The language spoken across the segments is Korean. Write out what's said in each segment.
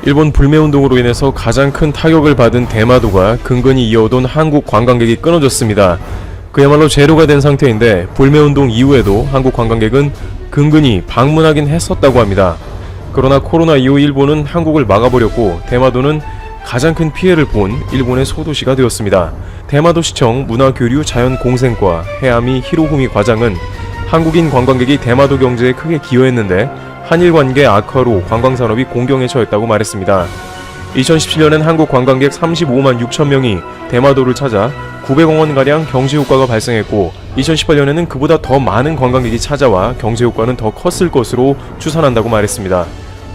일본 불매운동으로 인해서 가장 큰 타격을 받은 대마도가 근근히 이어오던 한국 관광객이 끊어졌습니다. 그야말로 제로가 된 상태인데 불매운동 이후에도 한국 관광객은 근근히 방문하긴 했었다고 합니다. 그러나 코로나 이후 일본은 한국을 막아버렸고 대마도는 가장 큰 피해를 본 일본의 소도시가 되었습니다. 대마도시청 문화교류자연공생과 해아미 히로후미 과장은 한국인 관광객이 대마도 경제에 크게 기여했는데 한일 관계 악화로 관광산업이 공경에 처했다고 말했습니다. 2017년엔 한국 관광객 35만 6천 명이 대마도를 찾아 900억 원가량 경제효과가 발생했고 2018년에는 그보다 더 많은 관광객이 찾아와 경제효과는 더 컸을 것으로 추산한다고 말했습니다.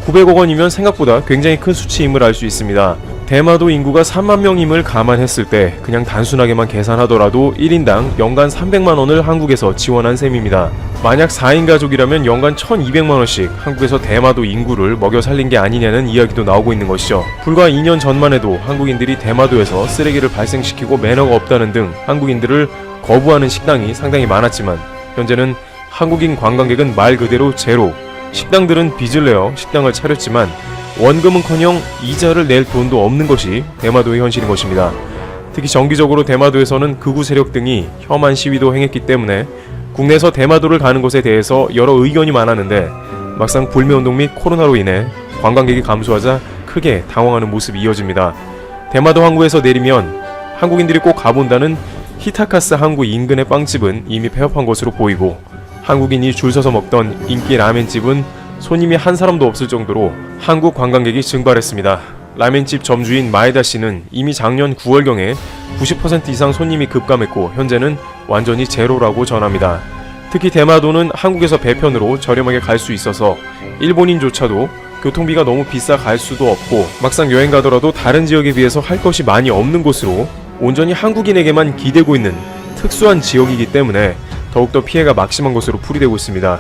900억 원이면 생각보다 굉장히 큰 수치임을 알 수 있습니다. 대마도 인구가 3만 명임을 감안했을 때 그냥 단순하게만 계산하더라도 1인당 연간 300만 원을 한국에서 지원한 셈입니다. 만약 4인 가족이라면 연간 1200만 원씩 한국에서 대마도 인구를 먹여 살린 게 아니냐는 이야기도 나오고 있는 것이죠. 불과 2년 전만 해도 한국인들이 대마도에서 쓰레기를 발생시키고 매너가 없다는 등 한국인들을 거부하는 식당이 상당히 많았지만 현재는 한국인 관광객은 말 그대로 제로. 식당들은 빚을 내어 식당을 차렸지만 원금은커녕 이자를 낼 돈도 없는 것이 대마도의 현실인 것입니다. 특히 정기적으로 대마도에서는 극우 세력 등이 혐한 시위도 행했기 때문에 국내에서 대마도를 가는 것에 대해서 여러 의견이 많았는데 막상 불매운동 및 코로나로 인해 관광객이 감소하자 크게 당황하는 모습이 이어집니다. 대마도 항구에서 내리면 한국인들이 꼭 가본다는 히타카스 항구 인근의 빵집은 이미 폐업한 것으로 보이고 한국인이 줄 서서 먹던 인기 라멘집은 손님이 한 사람도 없을 정도로 한국 관광객이 증발했습니다. 라멘집 점주인 마에다 씨는 이미 작년 9월경에 90% 이상 손님이 급감했고 현재는 완전히 제로라고 전합니다. 특히 대마도는 한국에서 배편으로 저렴하게 갈 수 있어서 일본인조차도 교통비가 너무 비싸 갈 수도 없고 막상 여행 가더라도 다른 지역에 비해서 할 것이 많이 없는 곳으로 온전히 한국인에게만 기대고 있는 특수한 지역이기 때문에 더욱더 피해가 막심한 것으로 풀이되고 있습니다.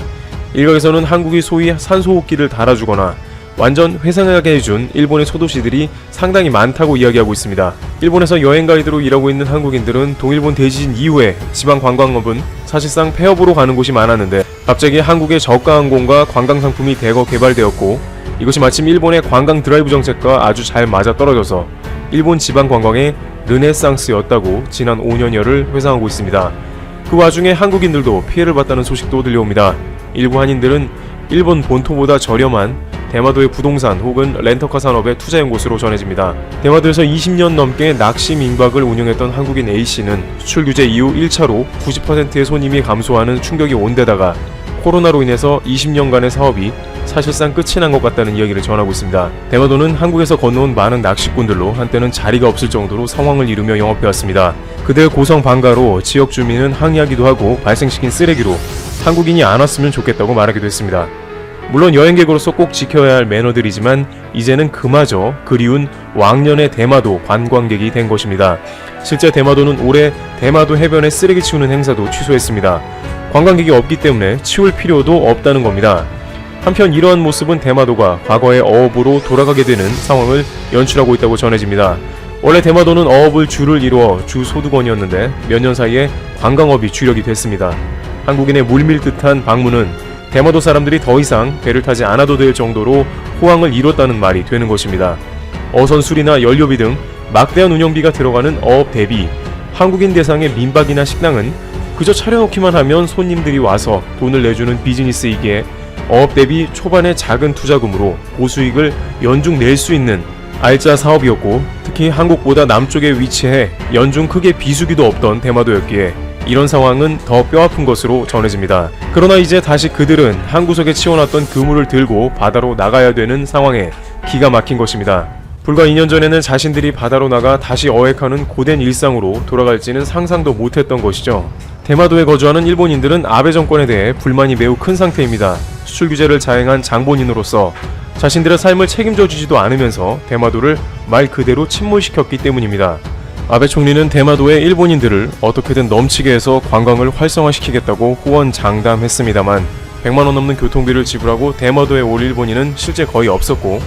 일각에서는 한국이 소위 산소호흡기를 달아주거나 완전 회상하게 해준 일본의 소도시들이 상당히 많다고 이야기하고 있습니다. 일본에서 여행 가이드로 일하고 있는 한국인들은 동일본 대지진 이후에 지방관광업은 사실상 폐업으로 가는 곳이 많았는데 갑자기 한국의 저가항공과 관광상품이 대거 개발되었고 이것이 마침 일본의 관광 드라이브 정책과 아주 잘 맞아떨어져서 일본 지방관광의 르네상스였다고 지난 5년여를 회상하고 있습니다. 그 와중에 한국인들도 피해를 봤다는 소식도 들려옵니다. 일부 한인들은 일본 본토보다 저렴한 대마도의 부동산 혹은 렌터카 산업에 투자한 곳으로 전해집니다. 대마도에서 20년 넘게 낚시 민박을 운영했던 한국인 A씨는 수출 규제 이후 1차로 90%의 손님이 감소하는 충격이 온 데다가 코로나로 인해서 20년간의 사업이 사실상 끝이 난 것 같다는 이야기를 전하고 있습니다. 대마도는 한국에서 건너온 많은 낚시꾼들로 한때는 자리가 없을 정도로 상황을 이루며 영업해왔습니다. 그들의 고성 방가로 지역 주민은 항의하기도 하고 발생시킨 쓰레기로 한국인이 안 왔으면 좋겠다고 말하기도 했습니다. 물론 여행객으로서 꼭 지켜야 할 매너들이지만 이제는 그마저 그리운 왕년의 대마도 관광객이 된 것입니다. 실제 대마도는 올해 대마도 해변에 쓰레기 치우는 행사도 취소했습니다. 관광객이 없기 때문에 치울 필요도 없다는 겁니다. 한편 이러한 모습은 대마도가 과거의 어업으로 돌아가게 되는 상황을 연출하고 있다고 전해집니다. 원래 대마도는 어업을 주를 이루어 주 소득원이었는데 몇 년 사이에 관광업이 주력이 됐습니다. 한국인의 물밀듯한 방문은 대마도 사람들이 더 이상 배를 타지 않아도 될 정도로 호황을 이뤘다는 말이 되는 것입니다. 어선술이나 연료비 등 막대한 운영비가 들어가는 어업 대비 한국인 대상의 민박이나 식당은 그저 차려놓기만 하면 손님들이 와서 돈을 내주는 비즈니스이기에 어업 대비 초반의 작은 투자금으로 고수익을 연중 낼 수 있는 알짜 사업이었고 특히 한국보다 남쪽에 위치해 연중 크게 비수기도 없던 대마도였기에 이런 상황은 더 뼈아픈 것으로 전해집니다. 그러나 이제 다시 그들은 한 구석에 치워놨던 그물을 들고 바다로 나가야 되는 상황에 기가 막힌 것입니다. 불과 2년 전에는 자신들이 바다로 나가 다시 어획하는 고된 일상으로 돌아갈지는 상상도 못했던 것이죠. 대마도에 거주하는 일본인들은 아베 정권에 대해 불만이 매우 큰 상태입니다. 수출 규제를 자행한 장본인으로서 자신들의 삶을 책임져 주지도 않으면서 대마도를 말 그대로 침몰시켰기 때문입니다. 아베 총리는 대마도의 일본인들을 어떻게든 넘치게 해서 관광을 활성화시키겠다고 호언장담했습니다만 100만원 넘는 교통비를 지불하고 대마도에 올 일본인은 실제 거의 없었고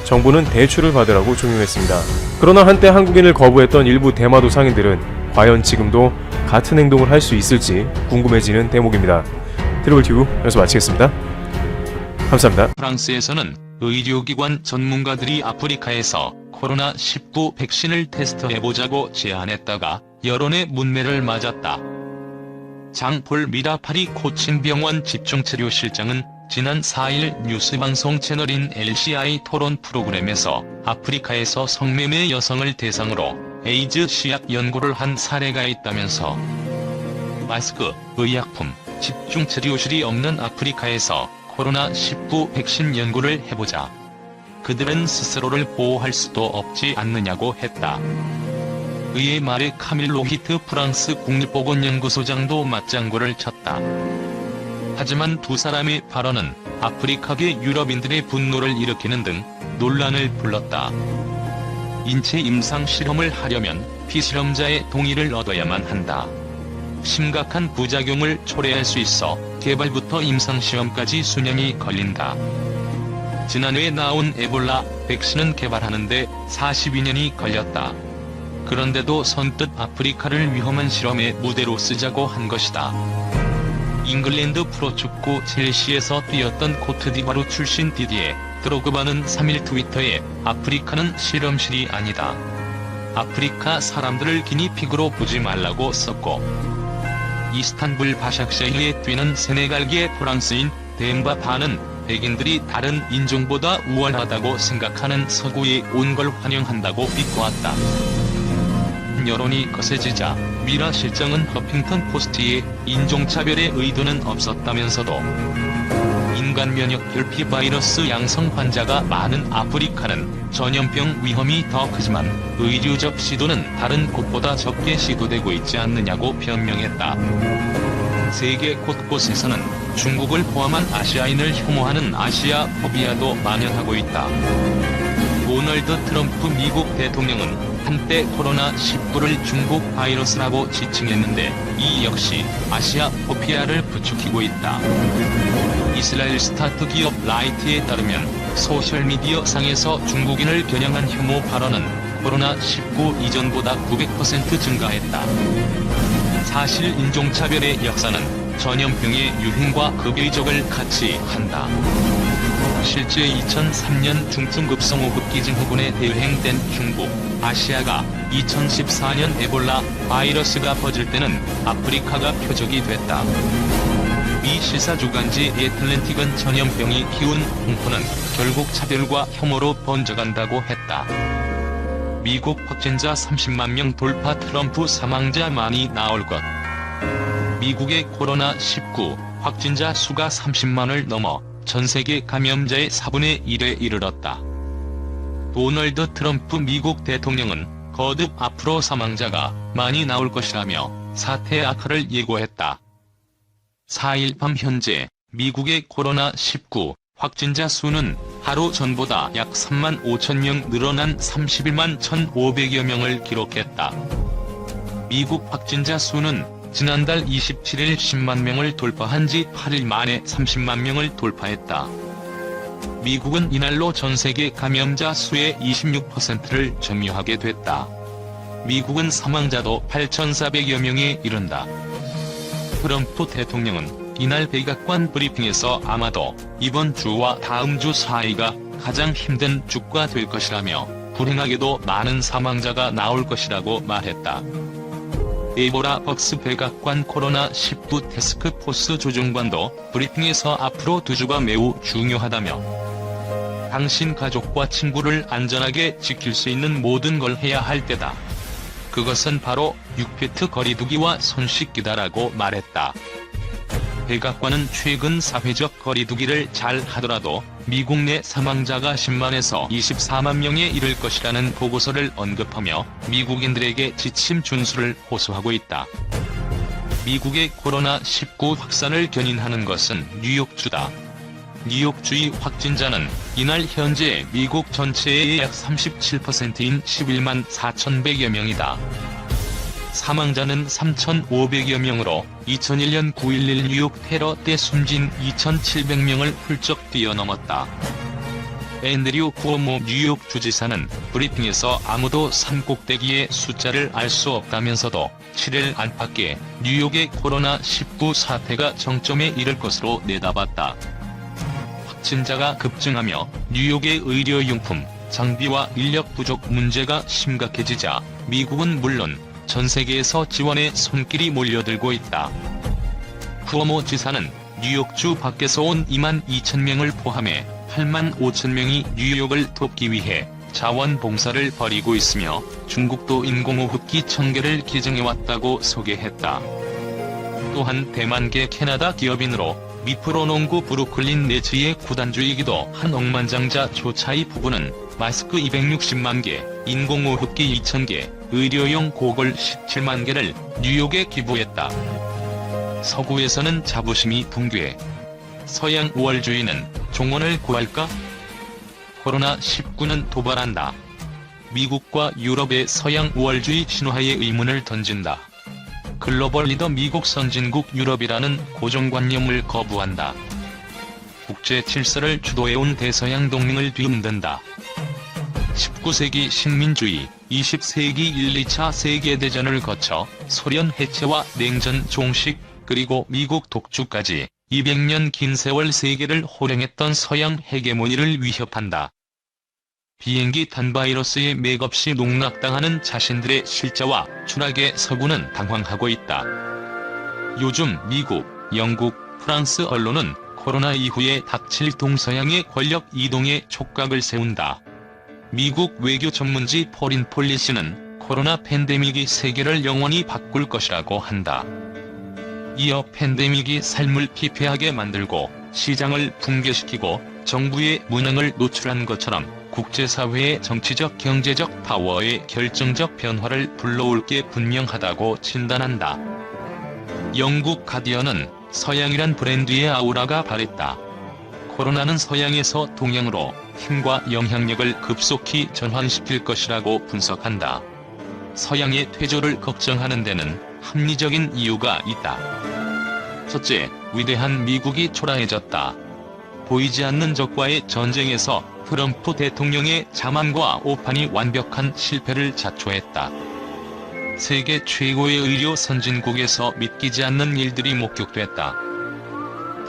정부는 대출을 받으라고 종용했습니다. 그러나 한때 한국인을 거부했던 일부 대마도 상인들은 과연 지금도 같은 행동을 할 수 있을지 궁금해지는 대목입니다. 트래블 튜브 여기서 마치겠습니다. 감사합니다. 프랑스에서는 의료기관 전문가들이 아프리카에서 코로나19 백신을 테스트해보자고 제안했다가 여론의 문매를 맞았다. 장폴 미라파리 코칭병원 집중치료실장은 지난 4일 뉴스방송 채널인 LCI 토론 프로그램에서 아프리카에서 성매매 여성을 대상으로 에이즈 시약 연구를 한 사례가 있다면서 마스크, 의약품, 집중치료실이 없는 아프리카에서 코로나19 백신 연구를 해보자. 그들은 스스로를 보호할 수도 없지 않느냐고 했다. 그의 말에 카밀 로히트 프랑스 국립보건연구소장도 맞장구를 쳤다. 하지만 두 사람의 발언은 아프리카계 유럽인들의 분노를 일으키는 등 논란을 불렀다. 인체 임상 실험을 하려면 피실험자의 동의를 얻어야만 한다. 심각한 부작용을 초래할 수 있어 개발부터 임상시험까지 수년이 걸린다. 지난해 나온 에볼라 백신은 개발하는데 42년이 걸렸다. 그런데도 선뜻 아프리카를 위험한 실험의 무대로 쓰자고 한 것이다. 잉글랜드 프로축구 첼시에서 뛰었던 코트디바르 출신 디디에 드로그바는 3일 트위터에 아프리카는 실험실이 아니다. 아프리카 사람들을 기니픽으로 보지 말라고 썼고, 이스탄불 바샥샤히르에 뛰는 세네갈계 프랑스인 덴바파는 백인들이 다른 인종보다 우월하다고 생각하는 서구에 온 걸 환영한다고 비꼬았다. 여론이 거세지자 미라 실장은 허핑턴 포스트에 인종차별의 의도는 없었다면서도 인간 면역 결핍 바이러스 양성 환자가 많은 아프리카는 전염병 위험이 더 크지만 의료적 시도는 다른 곳보다 적게 시도되고 있지 않느냐고 변명했다. 세계 곳곳에서는 중국을 포함한 아시아인을 혐오하는 아시아 포비아도 만연하고 있다. 도널드 트럼프 미국 대통령은 한때 코로나19를 중국 바이러스라고 지칭했는데 이 역시 아시아 포피아를 부추기고 있다. 이스라엘 스타트 기업 라이트에 따르면 소셜미디어 상에서 중국인을 겨냥한 혐오 발언은 코로나19 이전보다 900% 증가했다. 사실 인종차별의 역사는 전염병의 유행과 급의적을 같이 한다. 실제 2003년 중증급성호흡기 증후군에 대유행된 중국, 아시아가 2014년 에볼라 바이러스가 퍼질 때는 아프리카가 표적이 됐다. 미 시사주간지 애틀랜틱은 전염병이 키운 공포는 결국 차별과 혐오로 번져간다고 했다. 미국 확진자 30만 명 돌파 트럼프 사망자 많이 나올 것. 미국의 코로나19 확진자 수가 30만을 넘어 전세계 감염자의 4분의 1에 이르렀다. 도널드 트럼프 미국 대통령은 거듭 앞으로 사망자가 많이 나올 것이라며 사태 악화를 예고했다. 4일 밤 현재 미국의 코로나19 확진자 수는 하루 전보다 약 3만 5천 명 늘어난 31만 1,500여 명을 기록했다. 미국 확진자 수는 지난달 27일 10만 명을 돌파한 지 8일 만에 30만 명을 돌파했다. 미국은 이날로 전세계 감염자 수의 26%를 점유하게 됐다. 미국은 사망자도 8,400여 명에 이른다. 트럼프 대통령은 이날 백악관 브리핑에서 아마도 이번 주와 다음 주 사이가 가장 힘든 주가 될 것이라며 불행하게도 많은 사망자가 나올 것이라고 말했다. 에보라 벅스 백악관 코로나19 태스크포스 조종관도 브리핑에서 앞으로 2주가 매우 중요하다며 당신 가족과 친구를 안전하게 지킬 수 있는 모든 걸 해야 할 때다. 그것은 바로 6피트 거리두기와 손 씻기다라고 말했다. 백악관은 최근 사회적 거리두기를 잘 하더라도 미국 내 사망자가 10만에서 24만 명에 이를 것이라는 보고서를 언급하며 미국인들에게 지침 준수를 호소하고 있다. 미국의 코로나19 확산을 견인하는 것은 뉴욕주다. 뉴욕주의 확진자는 이날 현재 미국 전체의 약 37%인 11만 4,100여 명이다. 사망자는 3,500여 명으로 2001년 9.11 뉴욕 테러 때 숨진 2,700명을 훌쩍 뛰어넘었다. 앤드류 쿠오모 뉴욕 주지사는 브리핑에서 아무도 산 꼭대기의 숫자를 알 수 없다면서도 7일 안팎에 뉴욕의 코로나19 사태가 정점에 이를 것으로 내다봤다. 확진자가 급증하며 뉴욕의 의료용품, 장비와 인력 부족 문제가 심각해지자 미국은 물론 전 세계에서 지원의 손길이 몰려들고 있다. 쿠오모 지사는 뉴욕주 밖에서 온 2만 2천 명을 포함해 8만 5천 명이 뉴욕을 돕기 위해 자원봉사를 벌이고 있으며 중국도 인공호흡기 1000개를 기증해왔다고 소개했다. 또한 대만계 캐나다 기업인으로 미프로농구 브루클린 네츠의 구단주이기도 한 억만장자 조차이 부부는 마스크 260만 개, 인공호흡기 2000개, 의료용 고글 17만 개를 뉴욕에 기부했다. 서구에서는 자부심이 붕괴. 서양 우월주의는 종언을 구할까? 코로나19는 도발한다. 미국과 유럽의 서양 우월주의 신화에 의문을 던진다. 글로벌 리더 미국 선진국 유럽이라는 고정관념을 거부한다. 국제 질서를 주도해온 대서양 동맹을 뒤흔든다. 19세기 식민주의, 20세기 1, 2차 세계대전을 거쳐 소련 해체와 냉전 종식, 그리고 미국 독주까지 200년 긴 세월 세계를 호령했던 서양 헤게모니를 위협한다. 비행기 단바이러스에 맥없이 농락당하는 자신들의 실자와 추락에 서구는 당황하고 있다. 요즘 미국, 영국, 프랑스 언론은 코로나 이후에 닥칠 동서양의 권력 이동에 촉각을 세운다. 미국 외교 전문지 포린 폴리시는 코로나 팬데믹이 세계를 영원히 바꿀 것이라고 한다. 이어 팬데믹이 삶을 피폐하게 만들고 시장을 붕괴시키고 정부의 무능을 노출한 것처럼 국제사회의 정치적 경제적 파워의 결정적 변화를 불러올 게 분명하다고 진단한다. 영국 가디언은 서양이란 브랜드의 아우라가 바랬다. 코로나는 서양에서 동양으로 힘과 영향력을 급속히 전환시킬 것이라고 분석한다. 서양의 퇴조를 걱정하는 데는 합리적인 이유가 있다. 첫째, 위대한 미국이 초라해졌다. 보이지 않는 적과의 전쟁에서 트럼프 대통령의 자만과 오판이 완벽한 실패를 자초했다. 세계 최고의 의료 선진국에서 믿기지 않는 일들이 목격됐다.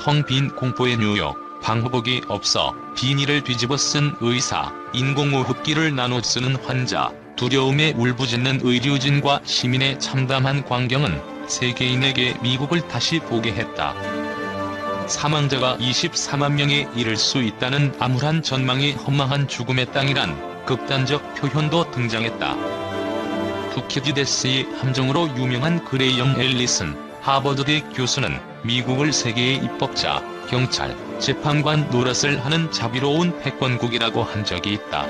텅 빈 공포의 뉴욕, 방호복이 없어 비닐을 뒤집어 쓴 의사, 인공호흡기를 나눠 쓰는 환자, 두려움에 울부짖는 의료진과 시민의 참담한 광경은 세계인에게 미국을 다시 보게 했다. 사망자가 24만 명에 이를 수 있다는 암울한 전망이 허망한 죽음의 땅이란 극단적 표현도 등장했다. 투키디데스의 함정으로 유명한 그레이엄 앨리슨 하버드대 교수는 미국을 세계의 입법자, 경찰, 재판관 노릇을 하는 자비로운 패권국이라고 한 적이 있다.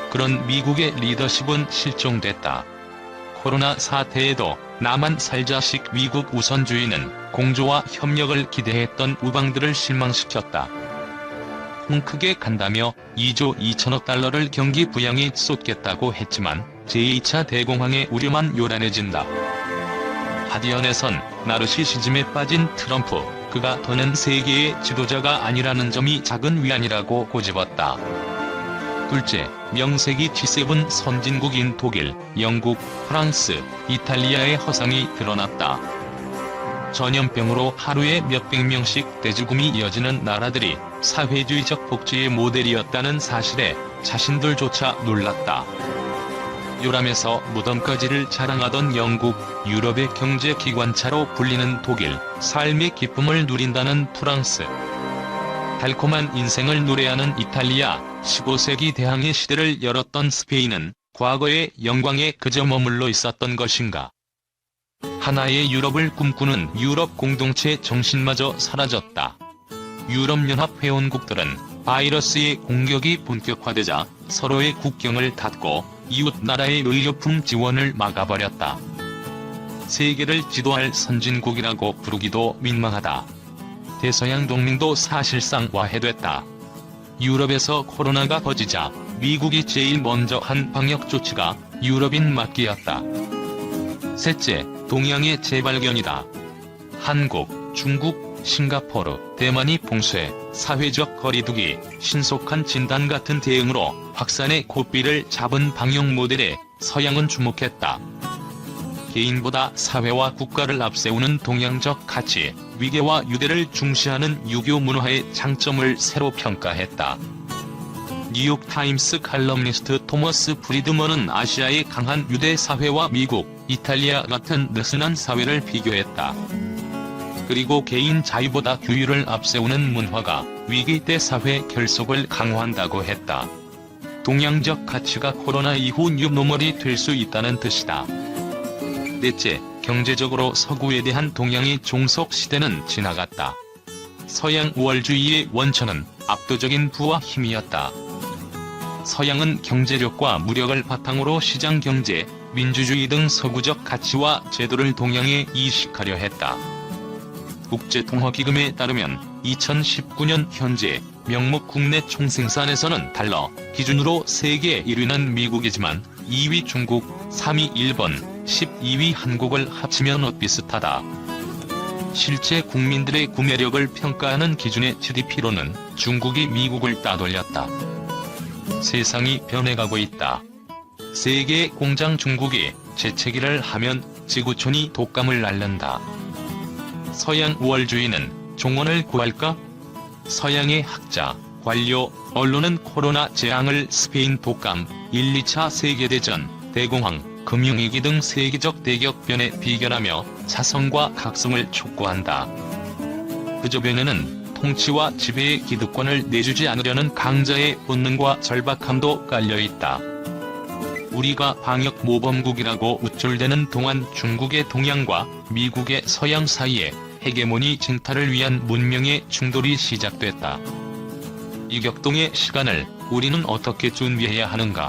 그런 미국의 리더십은 실종됐다. 코로나 사태에도 나만 살자식 미국 우선주의는 공조와 협력을 기대했던 우방들을 실망시켰다. 통 크게 간다며 2조 2천억 달러를 경기 부양에 쏟겠다고 했지만 제2차 대공황의 우려만 요란해진다. 가디언에선 나르시시즘에 빠진 트럼프, 그가 더는 세계의 지도자가 아니라는 점이 작은 위안이라고 고집었다. 둘째, 명색이 G7 선진국인 독일, 영국, 프랑스, 이탈리아의 허상이 드러났다. 전염병으로 하루에 몇백 명씩 대죽음이 이어지는 나라들이 사회주의적 복지의 모델이었다는 사실에 자신들조차 놀랐다. 요람에서 무덤까지를 자랑하던 영국, 유럽의 경제 기관차로 불리는 독일, 삶의 기쁨을 누린다는 프랑스, 달콤한 인생을 노래하는 이탈리아, 15세기 대항해 시대를 열었던 스페인은 과거의 영광에 그저 머물러 있었던 것인가. 하나의 유럽을 꿈꾸는 유럽 공동체 정신마저 사라졌다. 유럽연합 회원국들은 바이러스의 공격이 본격화되자 서로의 국경을 닫고 이웃 나라의 의료품 지원을 막아버렸다. 세계를 지도할 선진국이라고 부르기도 민망하다. 대서양 동맹도 사실상 와해됐다. 유럽에서 코로나가 퍼지자 미국이 제일 먼저 한 방역 조치가 유럽인 맞기였다. 셋째, 동양의 재발견이다. 한국, 중국, 싱가포르, 대만이 봉쇄, 사회적 거리두기, 신속한 진단 같은 대응으로 확산의 고삐를 잡은 방역 모델에 서양은 주목했다. 개인보다 사회와 국가를 앞세우는 동양적 가치, 위계와 유대를 중시하는 유교 문화의 장점을 새로 평가했다. 뉴욕타임스 칼럼니스트 토머스 프리드먼은 아시아의 강한 유대 사회와 미국, 이탈리아 같은 느슨한 사회를 비교했다. 그리고 개인 자유보다 규율을 앞세우는 문화가 위기 때 사회 결속을 강화한다고 했다. 동양적 가치가 코로나 이후 뉴노멀이 될 수 있다는 뜻이다. 넷째, 경제적으로 서구에 대한 동양의 종속 시대는 지나갔다. 서양 우월주의의 원천은 압도적인 부와 힘이었다. 서양은 경제력과 무력을 바탕으로 시장 경제, 민주주의 등 서구적 가치와 제도를 동양에 이식하려 했다. 국제통화기금에 따르면 2019년 현재 명목 국내 총생산에서는 달러 기준으로 세계 1위는 미국이지만 2위 중국, 3위 일본, 12위 한국을 합치면 비슷하다. 실제 국민들의 구매력을 평가하는 기준의 GDP로는 중국이 미국을 따돌렸다. 세상이 변해가고 있다. 세계의 공장 중국이 재채기를 하면 지구촌이 독감을 앓는다. 서양 우월주의는 종언을 구할까? 서양의 학자, 관료, 언론은 코로나 재앙을 스페인 독감, 1, 2차 세계대전, 대공황, 금융위기 등 세계적 대격변에 비견하며 자성과 각성을 촉구한다. 그저 변에는 통치와 지배의 기득권을 내주지 않으려는 강자의 본능과 절박함도 깔려있다. 우리가 방역 모범국이라고 우쭐대는 동안 중국의 동양과 미국의 서양 사이에 헤게모니 쟁탈을 위한 문명의 충돌이 시작됐다. 이 격동의 시간을 우리는 어떻게 준비해야 하는가?